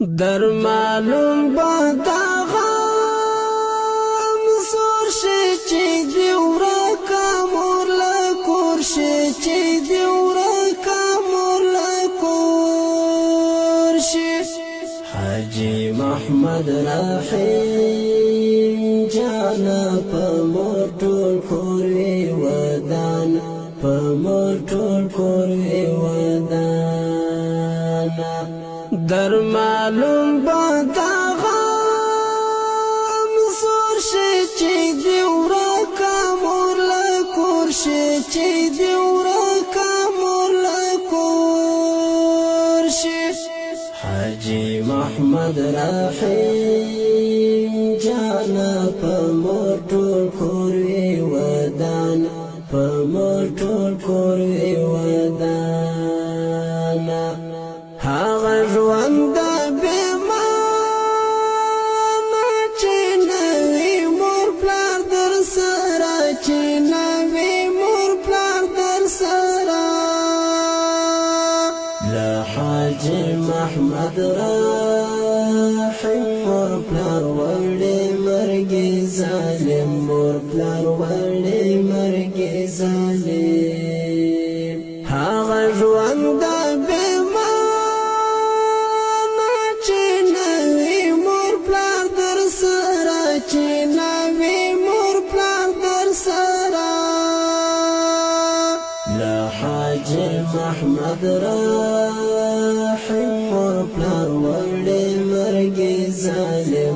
در معلوم بادا غم سور شي چې دی ورکا مور لکور شي چې دی ورکا مور لکور شي حاجی محمد رحیم جانا په مور ټول کور وی ودان په مور ټول کور وی ودان در معلوم بادا غم سور شي چې دی ورکا مور لکور شي چې دی ورکا مور لکور شي حاجی محمد رحیم جانا په مور ټول کور وی ودان په مور ټول کور وی ودان هغه ژوند بېمانه چې نوي مور پلار در سره چې نوي مور پلار در سره له حاجي محمد رحیم مور پلار وړې مرګې ظالم مور پلار وړې مرګې ظالم هغه ژوند محمد رحیم مور پلار وړې مرګې ظالم